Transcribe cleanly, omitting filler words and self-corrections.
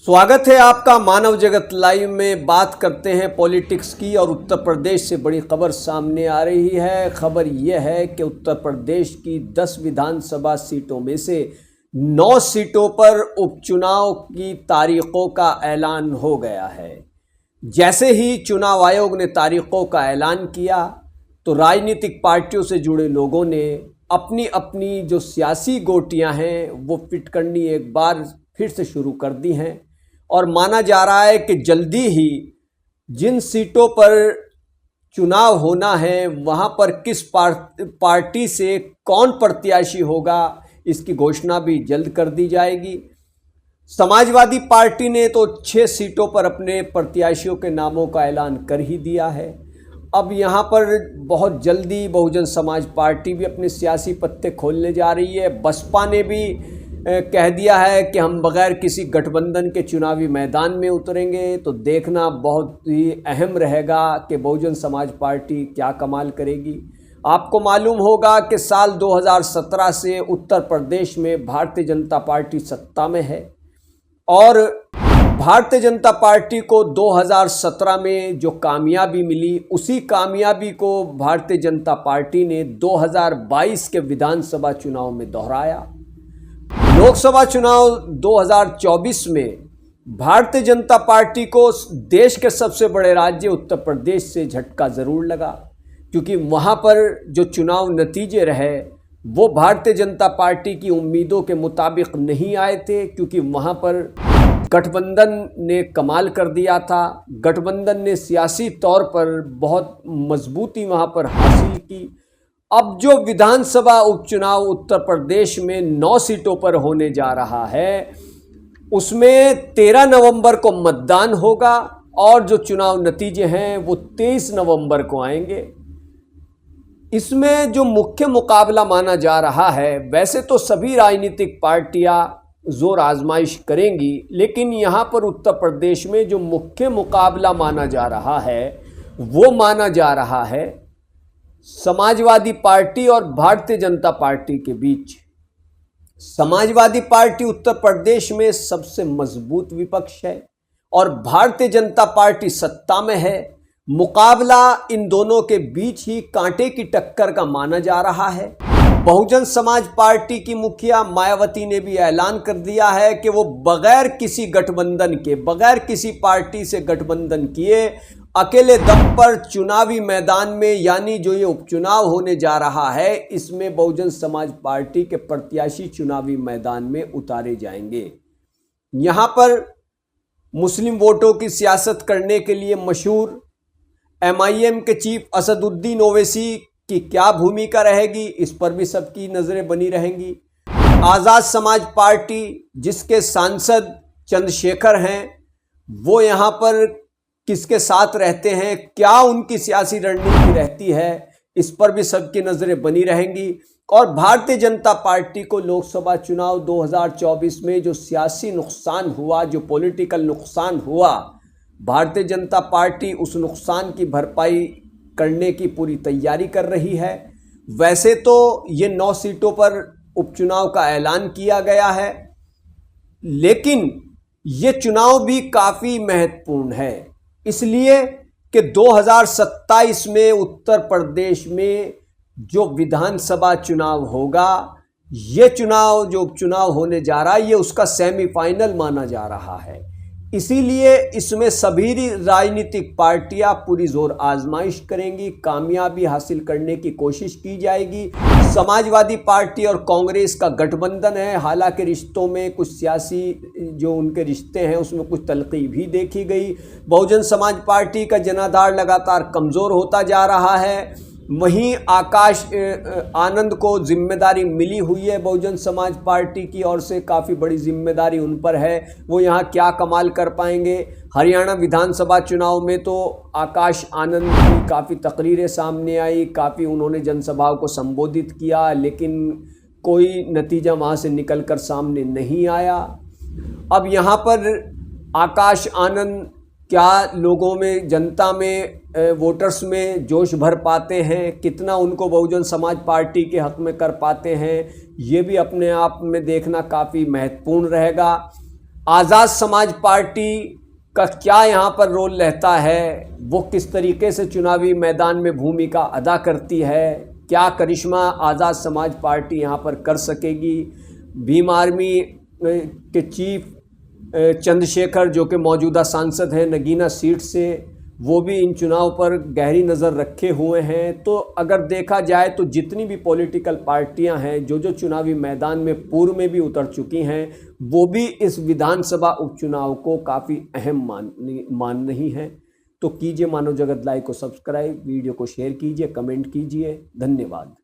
स्वागत है आपका मानव जगत लाइव में। बात करते हैं पॉलिटिक्स की और उत्तर प्रदेश से बड़ी खबर सामने आ रही है। खबर यह है कि उत्तर प्रदेश की 10 विधानसभा सीटों में से 9 सीटों पर उपचुनाव की तारीखों का ऐलान हो गया है। जैसे ही चुनाव आयोग ने तारीखों का ऐलान किया तो राजनीतिक पार्टियों से जुड़े लोगों ने अपनी अपनी जो सियासी गोटियां हैं वो फिट करनी एक बार फिर से शुरू कर दी हैं और माना जा रहा है कि जल्दी ही जिन सीटों पर चुनाव होना है वहां पर किस पार्टी से कौन प्रत्याशी होगा इसकी घोषणा भी जल्द कर दी जाएगी। समाजवादी पार्टी ने तो 6 सीटों पर अपने प्रत्याशियों के नामों का ऐलान कर ही दिया है। अब यहाँ पर बहुत जल्दी बहुजन समाज पार्टी भी अपने सियासी पत्ते खोलने जा रही है। बसपा ने भी कह दिया है कि हम बगैर किसी गठबंधन के चुनावी मैदान में उतरेंगे। तो देखना बहुत ही अहम रहेगा कि बहुजन समाज पार्टी क्या कमाल करेगी। आपको मालूम होगा कि साल 2017 से उत्तर प्रदेश में भारतीय जनता पार्टी सत्ता में है और भारतीय जनता पार्टी को 2017 में जो कामयाबी मिली उसी कामयाबी को भारतीय जनता पार्टी ने 2022 के विधानसभा चुनाव में दोहराया। लोकसभा चुनाव 2024 में भारतीय जनता पार्टी को देश के सबसे बड़े राज्य उत्तर प्रदेश से झटका ज़रूर लगा, क्योंकि वहां पर जो चुनाव नतीजे रहे वो भारतीय जनता पार्टी की उम्मीदों के मुताबिक नहीं आए थे, क्योंकि वहां पर गठबंधन ने कमाल कर दिया था। गठबंधन ने सियासी तौर पर बहुत मजबूती वहां पर हासिल की। अब जो विधानसभा उपचुनाव उत्तर प्रदेश में 9 सीटों पर होने जा रहा है उसमें 13 नवंबर को मतदान होगा और जो चुनाव नतीजे हैं वो 23 नवंबर को आएंगे। इसमें जो मुख्य मुकाबला माना जा रहा है, वैसे तो सभी राजनीतिक पार्टियां जोर आजमाइश करेंगी, लेकिन यहां पर उत्तर प्रदेश में जो मुख्य मुकाबला माना जा रहा है वो माना जा रहा है समाजवादी पार्टी और भारतीय जनता पार्टी के बीच। समाजवादी पार्टी उत्तर प्रदेश में सबसे मजबूत विपक्ष है और भारतीय जनता पार्टी सत्ता में है। मुकाबला इन दोनों के बीच ही कांटे की टक्कर का माना जा रहा है। बहुजन समाज पार्टी की मुखिया मायावती ने भी ऐलान कर दिया है कि वो बगैर किसी गठबंधन के, बगैर किसी पार्टी से गठबंधन किए अकेले दम पर चुनावी मैदान में, यानी जो ये उपचुनाव होने जा रहा है इसमें बहुजन समाज पार्टी के प्रत्याशी चुनावी मैदान में उतारे जाएंगे। यहां पर मुस्लिम वोटों की सियासत करने के लिए मशहूर MIM के चीफ असदुद्दीन ओवैसी की क्या भूमिका रहेगी, इस पर भी सबकी नजरें बनी रहेंगी। आज़ाद समाज पार्टी जिसके सांसद चंद्रशेखर हैं वो यहाँ पर किसके साथ रहते हैं, क्या उनकी सियासी रणनीति रहती है, इस पर भी सबकी नजरें बनी रहेंगी। और भारतीय जनता पार्टी को लोकसभा चुनाव 2024 में जो सियासी नुकसान हुआ, जो पॉलिटिकल नुकसान हुआ, भारतीय जनता पार्टी उस नुकसान की भरपाई करने की पूरी तैयारी कर रही है। वैसे तो ये 9 सीटों पर उपचुनाव का ऐलान किया गया है, लेकिन ये चुनाव भी काफ़ी महत्वपूर्ण है, इसलिए कि 2027 में उत्तर प्रदेश में जो विधानसभा चुनाव होगा, ये चुनाव जो उपचुनाव होने जा रहा है ये उसका सेमीफाइनल माना जा रहा है। इसीलिए इसमें सभी राजनीतिक पार्टियां पूरी जोर आजमाइश करेंगी, कामयाबी हासिल करने की कोशिश की जाएगी। समाजवादी पार्टी और कांग्रेस का गठबंधन है, हालांकि रिश्तों में कुछ सियासी जो उनके रिश्ते हैं उसमें कुछ तल्खी भी देखी गई। बहुजन समाज पार्टी का जनाधार लगातार कमज़ोर होता जा रहा है। वहीं आकाश आनंद को जिम्मेदारी मिली हुई है बहुजन समाज पार्टी की ओर से, काफ़ी बड़ी जिम्मेदारी उन पर है। वो यहाँ क्या कमाल कर पाएंगे। हरियाणा विधानसभा चुनाव में तो आकाश आनंद की काफ़ी तकरीरें सामने आई, काफ़ी उन्होंने जनसभाओं को संबोधित किया, लेकिन कोई नतीजा वहाँ से निकल कर सामने नहीं आया। अब यहाँ पर आकाश आनंद क्या लोगों में, जनता में, वोटर्स में जोश भर पाते हैं, कितना उनको बहुजन समाज पार्टी के हक में कर पाते हैं, ये भी अपने आप में देखना काफ़ी महत्वपूर्ण रहेगा। आज़ाद समाज पार्टी का क्या यहाँ पर रोल रहता है, वो किस तरीके से चुनावी मैदान में भूमिका अदा करती है, क्या करिश्मा आज़ाद समाज पार्टी यहाँ पर कर सकेगी। भीम आर्मी के चीफ चंद्रशेखर जो कि मौजूदा सांसद हैं नगीना सीट से, वो भी इन चुनाव पर गहरी नज़र रखे हुए हैं। तो अगर देखा जाए तो जितनी भी पॉलिटिकल पार्टियां हैं जो जो चुनावी मैदान में पूर्व में भी उतर चुकी हैं, वो भी इस विधानसभा उपचुनाव को काफ़ी अहम मान रही हैं। तो कीजिए मानव जगत लाइव को सब्सक्राइब, वीडियो को शेयर कीजिए, कमेंट कीजिए। धन्यवाद।